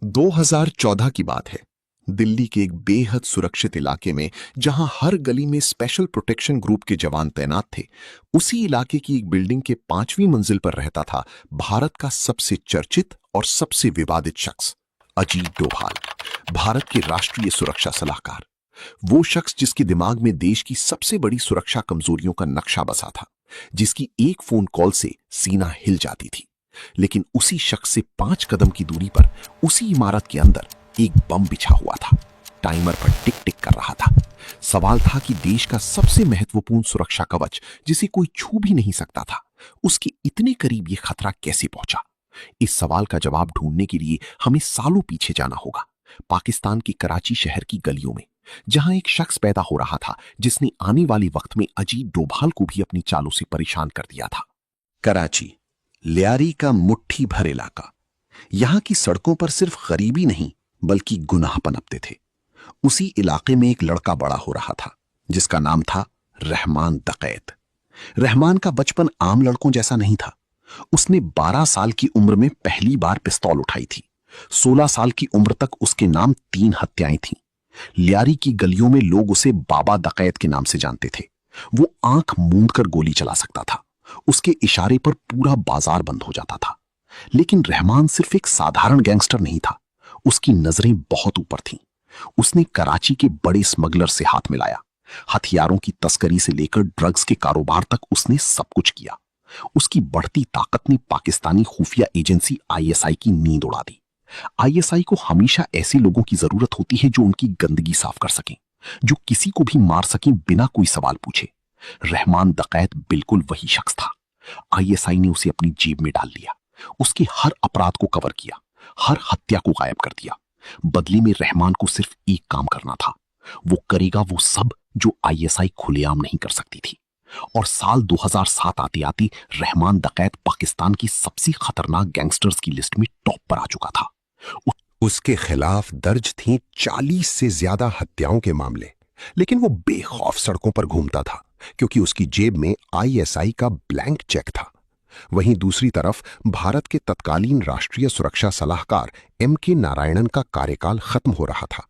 2014 की बात है। दिल्ली के एक बेहद सुरक्षित इलाके में जहां हर गली में स्पेशल प्रोटेक्शन ग्रुप के जवान तैनात थे, उसी इलाके की एक बिल्डिंग के 5वीं मंजिल पर रहता था भारत का सबसे चर्चित और सबसे विवादित शख्स, अजीत डोभाल, भारत के राष्ट्रीय सुरक्षा सलाहकार। वो शख्स जिसके दिमाग में देश की सबसे बड़ी सुरक्षा कमजोरियों का नक्शा बसा था, जिसकी एक फोन कॉल से सीना हिल जाती थी। लेकिन उसी शख्स से 5 कदम की दूरी पर, उसी इमारत के अंदर एक बम बिछा हुआ था, टाइमर पर टिक टिक कर रहा था। सवाल था कि देश का सबसे महत्वपूर्ण सुरक्षा कवच, जिसे कोई छू भी नहीं सकता था, उसके इतने करीब ये खतरा कैसे पहुंचा। इस सवाल का जवाब ढूंढने के लिए हमें सालों पीछे जाना होगा, पाकिस्तान की कराची शहर की गलियों में, जहां एक शख्स पैदा हो रहा था जिसने आने वाले वक्त में अजीत डोभाल को भी अपनी चालों से परेशान कर दिया था। कराची, लियारी का मुट्ठी भर इलाका। यहां की सड़कों पर सिर्फ गरीबी नहीं बल्कि गुनाह पनपते थे। उसी इलाके में एक लड़का बड़ा हो रहा था जिसका नाम था रहमान दकैत। रहमान का बचपन आम लड़कों जैसा नहीं था। उसने 12 साल की उम्र में पहली बार पिस्तौल उठाई थी। 16 साल की उम्र तक उसके नाम 3 हत्याएं थीं। लियारी की गलियों में लोग उसे बाबा दकैत के नाम से जानते थे। वो आंख मूंद कर गोली चला सकता था। उसके इशारे पर पूरा बाजार बंद हो जाता था। लेकिन रहमान सिर्फ एक साधारण गैंगस्टर नहीं था, उसकी नजरें बहुत ऊपर थीं। उसने कराची के बड़े स्मगलर से हाथ मिलाया। हथियारों की तस्करी से लेकर ड्रग्स के कारोबार तक उसने सब कुछ किया। उसकी बढ़ती ताकत ने पाकिस्तानी खुफिया एजेंसी आईएसआई की नींद उड़ा दी। आईएसआई को हमेशा ऐसे लोगों की जरूरत होती है जो उनकी गंदगी साफ कर सकें, जो किसी को भी मार सकें बिना कोई सवाल पूछे। रहमान दकैत बिल्कुल वही शख्स था। आईएसआई ने उसे अपनी जेब में डाल लिया, उसके हर अपराध को कवर किया, हर हत्या को गायब कर दिया। बदले में रहमान को सिर्फ एक काम करना था। वो करेगा वो सब जो आईएसआई खुलेआम नहीं कर सकती थी। और साल 2007 आते आते रहमान दकैत पाकिस्तान की सबसे खतरनाक गैंगस्टर्स की लिस्ट में टॉप पर आ चुका था। उसके खिलाफ दर्ज थी 40 से ज्यादा हत्याओं के मामले, लेकिन वो बेखौफ सड़कों पर घूमता था क्योंकि उसकी जेब में आईएसआई का ब्लैंक चेक था। वहीं दूसरी तरफ भारत के तत्कालीन राष्ट्रीय सुरक्षा सलाहकार एम.के. नारायणन का कार्यकाल खत्म हो रहा था।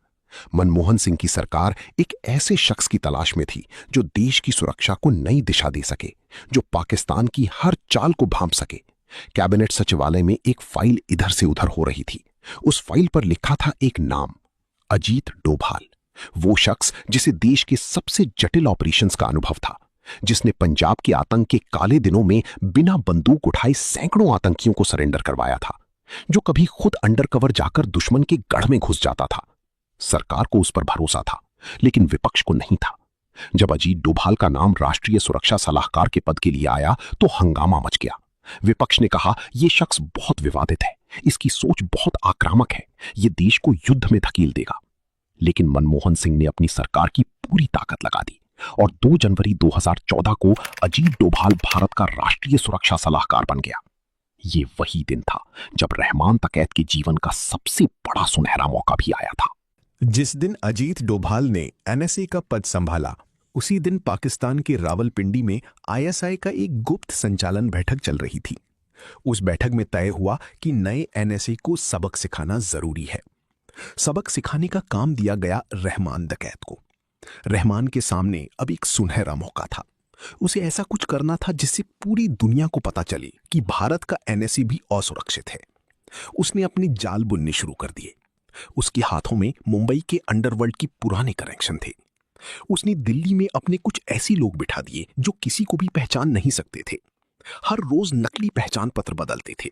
मनमोहन सिंह की सरकार एक ऐसे शख्स की तलाश में थी जो देश की सुरक्षा को नई दिशा दे सके, जो पाकिस्तान की हर चाल को भांप सके। कैबिनेट सचिवालय में एक फाइल इधर से उधर हो रही थी। उस फाइल पर लिखा था एक नाम, अजीत डोभाल। वो शख्स जिसे देश के सबसे जटिल ऑपरेशंस का अनुभव था, जिसने पंजाब के आतंक के काले दिनों में बिना बंदूक उठाए सैकड़ों आतंकियों को सरेंडर करवाया था, जो कभी खुद अंडरकवर जाकर दुश्मन के गढ़ में घुस जाता था। सरकार को उस पर भरोसा था, लेकिन विपक्ष को नहीं था। जब अजीत डोभाल का नाम राष्ट्रीय सुरक्षा सलाहकार के पद के लिए आया तो हंगामा मच गया। विपक्ष ने कहा, यह शख्स बहुत विवादित है, इसकी सोच बहुत आक्रामक है, यह देश को युद्ध में धकेल देगा। लेकिन मनमोहन सिंह ने अपनी सरकार की पूरी ताकत लगा दी और 2 जनवरी 2014 को अजीत डोभाल भारत का राष्ट्रीय सुरक्षा सलाहकार बन गया। ये वही दिन था जब रहमान दकैत के जीवन का सबसे बड़ा सुनहरा मौका भी आया था। जिस दिन अजीत डोभाल ने एनएसए का पद संभाला, उसी दिन पाकिस्तान के रावलपिंडी में आईएसआई का एक गुप्त संचालन बैठक चल रही थी। उस बैठक में तय हुआ कि नए एनएसए को सबक सिखाना जरूरी है। सबक सिखाने का काम दिया गया रहमान दकैत को। रहमान के सामने अब एक सुनहरा मौका था। उसे ऐसा कुछ करना था जिससे पूरी दुनिया को पता चले कि भारत का एनएसए भी असुरक्षित है। उसने अपने जाल बुनने शुरू कर दिए। उसके हाथों में मुंबई के अंडरवर्ल्ड की पुराने कनेक्शन थे। उसने दिल्ली में अपने कुछ ऐसे लोग बिठा दिए जो किसी को भी पहचान नहीं सकते थे। हर रोज नकली पहचान पत्र बदलते थे।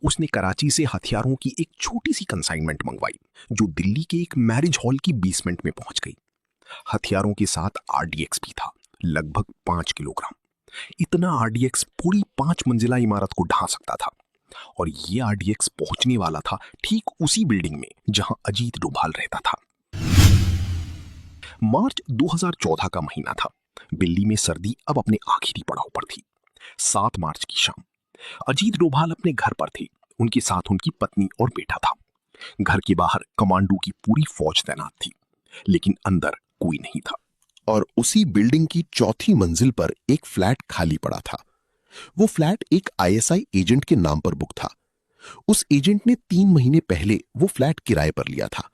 उसने कराची से हथियारों की एक छोटी सी कंसाइनमेंट मंगवाई जो दिल्ली के एक मैरिज हॉल की बेसमेंट में पहुंच गई। हथियारों के साथ आरडीएक्स भी था, लगभग 5 किलोग्राम। इतना आरडीएक्स पूरी 5 मंजिला इमारत को ढा सकता था। और ये आरडीएक्स पहुंचने वाला था ठीक उसी बिल्डिंग में जहां अजीत डोभाल रहता था। मार्च 2014 का महीना था। दिल्ली में सर्दी अब अपने आखिरी पड़ाव पर थी। 7 मार्च की शाम अजीत डोभाल अपने घर पर थे। उनके साथ उनकी पत्नी और बेटा था। घर के बाहर कमांडो की पूरी फौज तैनात थी, लेकिन अंदर कोई नहीं था। और उसी बिल्डिंग की 4थी मंजिल पर एक फ्लैट खाली पड़ा था। वो फ्लैट एक आईएसआई एजेंट के नाम पर बुक था। उस एजेंट ने 3 महीने पहले वो फ्लैट किराए पर लिया था।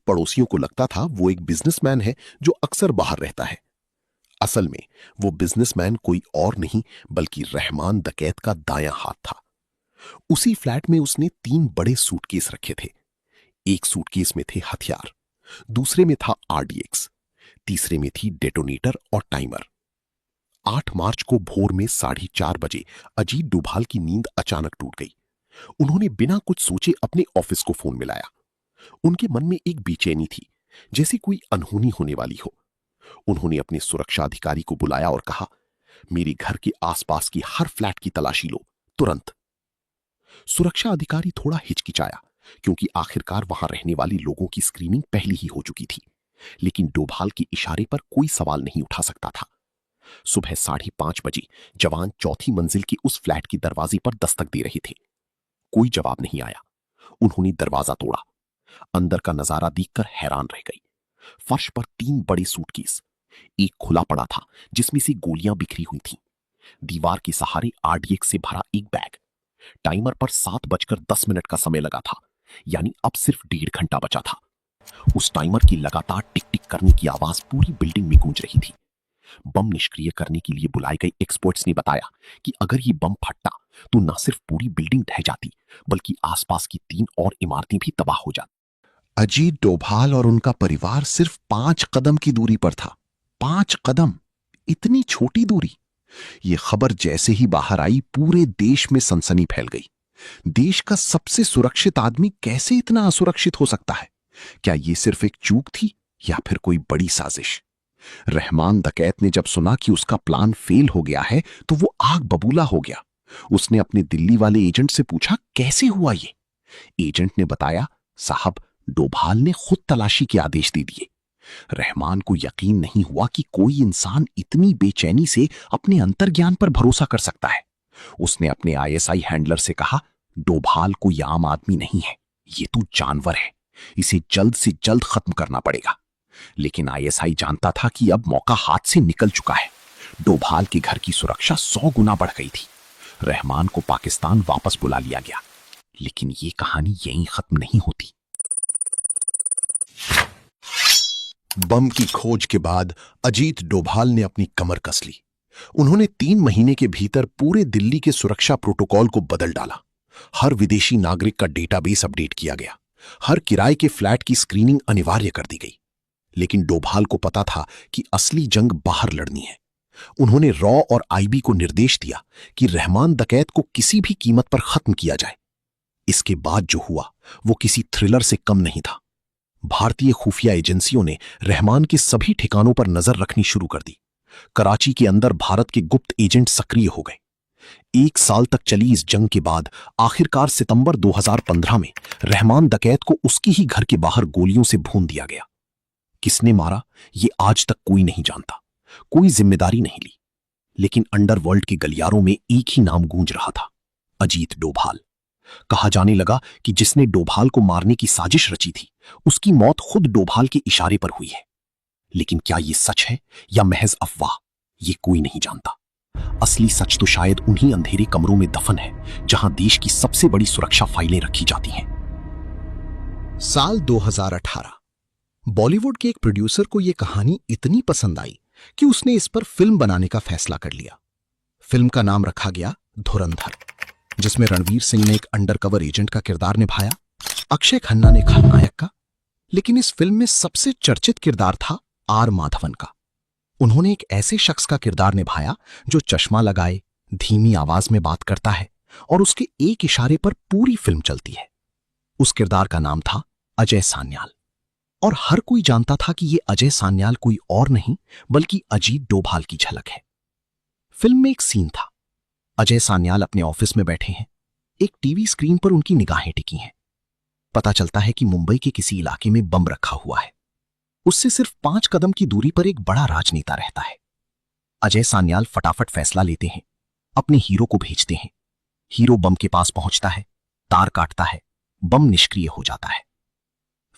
पड़ोसियों को लगता था वो एक बिजनेसमैन है जो अक्सर बाहर रहता है। असल में वो बिजनेसमैन कोई और नहीं बल्कि रहमान दकैत का दायां हाथ था। उसी फ्लैट में उसने 3 बड़े सूटकेस रखे थे। एक सूटकेस में थे हथियार, दूसरे में था आरडीएक्स, तीसरे में थी डेटोनेटर और टाइमर। 8 मार्च को भोर में 4:30 बजे अजीत डोभाल की नींद अचानक टूट गई। उन्होंने बिना कुछ सोचे अपने ऑफिस को फोन मिलाया। उनके मन में एक बेचैनी थी, जैसे कोई अनहोनी होने वाली हो। उन्होंने अपने सुरक्षा अधिकारी को बुलाया और कहा, मेरे घर के आसपास की हर फ्लैट की तलाशी लो, तुरंत। सुरक्षा अधिकारी थोड़ा हिचकिचाया, क्योंकि आखिरकार वहां रहने वाले लोगों की स्क्रीनिंग पहले ही हो चुकी थी। लेकिन डोभाल के इशारे पर कोई सवाल नहीं उठा सकता था। सुबह 5:30 बजे जवान चौथी मंजिल के उस फ्लैट के दरवाजे पर दस्तक दे रहे थे। कोई जवाब नहीं आया। उन्होंने दरवाजा तोड़ा। अंदर का नजारा देखकर हैरान रह गई। फर्श पर 3 बड़े सूटकेस, एक खुला पड़ा था जिसमें से गोलियां बिखरी हुई थीं। दीवार के सहारे आरडीएक्स से भरा एक बैग। टाइमर पर 7:10 का समय लगा था, यानी अब सिर्फ 1.5 घंटा बचा था। उस टाइमर की लगातार टिक टिक करने की आवाज पूरी बिल्डिंग में गूंज रही थी। बम निष्क्रिय करने के लिए बुलाए गए एक्सपर्ट्स ने बताया कि अगर ये बम फटता तो न सिर्फ पूरी बिल्डिंग ढह जाती, बल्कि आसपास की 3 और इमारतें भी तबाह हो जाती। अजीत डोभाल और उनका परिवार सिर्फ 5 कदम की दूरी पर था। 5 कदम, इतनी छोटी दूरी। ये खबर जैसे ही बाहर आई, पूरे देश में सनसनी फैल गई। देश का सबसे सुरक्षित आदमी कैसे इतना असुरक्षित हो सकता है? क्या ये सिर्फ एक चूक थी या फिर कोई बड़ी साजिश? रहमान दकैत ने जब सुना कि उसका प्लान फेल हो गया है तो वो आग बबूला हो गया। उसने अपने दिल्ली वाले एजेंट से पूछा, कैसे हुआ ये? एजेंट ने बताया, साहब, डोभाल ने खुद तलाशी के आदेश दे दिए। रहमान को यकीन नहीं हुआ कि कोई इंसान इतनी बेचैनी से अपने अंतर्ज्ञान पर भरोसा कर सकता है। उसने अपने आईएसआई हैंडलर से कहा, डोभाल कोई आम आदमी नहीं है, ये तो जानवर है, इसे जल्द से जल्द खत्म करना पड़ेगा। लेकिन आईएसआई जानता था कि अब मौका हाथ से निकल चुका है। डोभाल के घर की सुरक्षा 100 गुना बढ़ गई थी। रहमान को पाकिस्तान वापस बुला लिया गया। लेकिन ये कहानी यहीं खत्म नहीं होती। बम की खोज के बाद अजीत डोभाल ने अपनी कमर कस ली। उन्होंने 3 महीने के भीतर पूरे दिल्ली के सुरक्षा प्रोटोकॉल को बदल डाला। हर विदेशी नागरिक का डेटाबेस अपडेट किया गया। हर किराए के फ्लैट की स्क्रीनिंग अनिवार्य कर दी गई। लेकिन डोभाल को पता था कि असली जंग बाहर लड़नी है। उन्होंने रॉ और आईबी को निर्देश दिया कि रहमान दकैत को किसी भी कीमत पर खत्म किया जाए। इसके बाद जो हुआ वो किसी थ्रिलर से कम नहीं था। भारतीय खुफिया एजेंसियों ने रहमान के सभी ठिकानों पर नजर रखनी शुरू कर दी। कराची के अंदर भारत के गुप्त एजेंट सक्रिय हो गए। 1 साल तक चली इस जंग के बाद आखिरकार सितंबर 2015 में रहमान दकैत को उसकी ही घर के बाहर गोलियों से भून दिया गया। किसने मारा ये आज तक कोई नहीं जानता, कोई जिम्मेदारी नहीं ली। लेकिन अंडरवर्ल्ड के गलियारों में एक ही नाम गूंज रहा था, अजीत डोभाल। कहा जाने लगा कि जिसने डोभाल को मारने की साजिश रची थी, उसकी मौत खुद डोभाल के इशारे पर हुई है। लेकिन क्या ये सच है या महज अफवाह, ये कोई नहीं जानता। असली सच तो शायद उन्हीं अंधेरे कमरों में दफन है जहां देश की सबसे बड़ी सुरक्षा फाइलें रखी जाती हैं। साल 2018। बॉलीवुड के एक प्रोड्यूसर को यह कहानी इतनी पसंद आई कि उसने इस पर फिल्म बनाने का फैसला कर लिया। फिल्म का नाम रखा गया धुरंधर, जिसमें रणवीर सिंह ने एक अंडरकवर एजेंट का किरदार निभाया, अक्षय खन्ना ने खलनायक का। लेकिन इस फिल्म में सबसे चर्चित किरदार था आर माधवन का। उन्होंने एक ऐसे शख्स का किरदार निभाया जो चश्मा लगाए, धीमी आवाज में बात करता है और उसके एक इशारे पर पूरी फिल्म चलती है। उस किरदार का नाम था अजय सान्याल। और हर कोई जानता था कि यह अजय सान्याल कोई और नहीं बल्कि अजीत डोभाल की झलक है। फिल्म में एक सीन था। अजय सान्याल अपने ऑफिस में बैठे हैं। एक टीवी स्क्रीन पर उनकी निगाहें टिकी हैं। पता चलता है कि मुंबई के किसी इलाके में बम रखा हुआ है। उससे सिर्फ 5 कदम की दूरी पर एक बड़ा राजनेता रहता है। अजय सान्याल फटाफट फैसला लेते हैं, अपने हीरो को भेजते हैं। हीरो बम के पास पहुंचता है, तार काटता है, बम निष्क्रिय हो जाता है।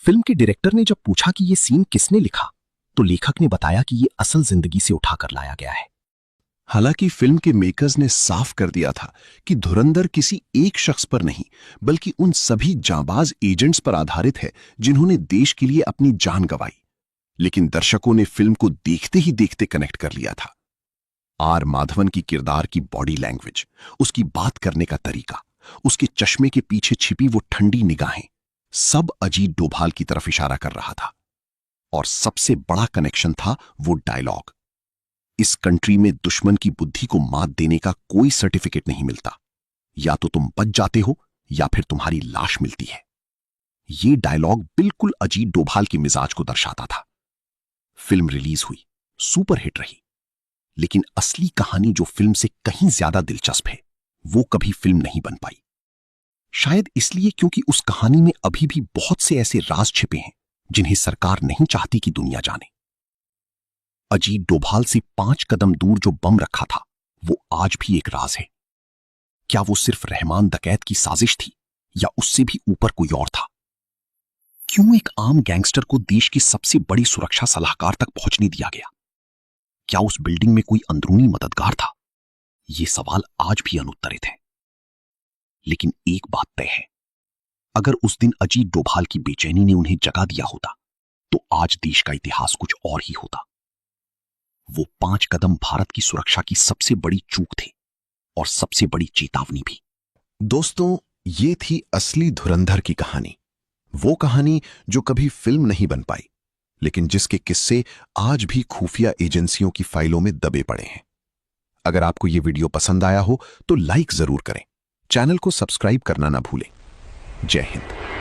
फिल्म के डायरेक्टर ने जब पूछा कि यह सीन किसने लिखा, तो लेखक ने बताया कि यह असल जिंदगी से उठाकर लाया गया है। हालांकि फिल्म के मेकर्स ने साफ कर दिया था कि धुरंधर किसी एक शख्स पर नहीं बल्कि उन सभी जांबाज एजेंट्स पर आधारित है जिन्होंने देश के लिए अपनी जान गंवाई। लेकिन दर्शकों ने फिल्म को देखते ही देखते कनेक्ट कर लिया था। आर माधवन की किरदार की बॉडी लैंग्वेज, उसकी बात करने का तरीका, उसके चश्मे के पीछे छिपी वो ठंडी निगाहें, सब अजीत डोभाल की तरफ इशारा कर रहा था। और सबसे बड़ा कनेक्शन था वो डायलॉग, इस कंट्री में दुश्मन की बुद्धि को मात देने का कोई सर्टिफिकेट नहीं मिलता, या तो तुम बच जाते हो या फिर तुम्हारी लाश मिलती है। ये डायलॉग बिल्कुल अजीत डोभाल के मिजाज को दर्शाता था। फिल्म रिलीज हुई, सुपरहिट रही, लेकिन असली कहानी जो फिल्म से कहीं ज्यादा दिलचस्प है वो कभी फिल्म नहीं बन पाई। शायद इसलिए क्योंकि उस कहानी में अभी भी बहुत से ऐसे राज छिपे हैं जिन्हें सरकार नहीं चाहती कि दुनिया जाने। अजीत डोभाल से 5 कदम दूर जो बम रखा था वो आज भी एक राज है। क्या वो सिर्फ रहमान डकैत की साजिश थी या उससे भी ऊपर कोई और था? क्यों एक आम गैंगस्टर को देश की सबसे बड़ी सुरक्षा सलाहकार तक पहुंचने दिया गया? क्या उस बिल्डिंग में कोई अंदरूनी मददगार था? ये सवाल आज भी अनुत्तरित है। लेकिन एक बात तय है, अगर उस दिन अजीत डोभाल की बेचैनी ने उन्हें जगा दिया होता तो आज देश का इतिहास कुछ और ही होता। वो 5 कदम भारत की सुरक्षा की सबसे बड़ी चूक थे और सबसे बड़ी चेतावनी भी। दोस्तों, ये थी असली धुरंधर की कहानी। वो कहानी जो कभी फिल्म नहीं बन पाई, लेकिन जिसके किस्से आज भी खुफिया एजेंसियों की फाइलों में दबे पड़े हैं। अगर आपको ये वीडियो पसंद आया हो तो लाइक जरूर करें, चैनल को सब्सक्राइब करना ना भूलें। जय हिंद।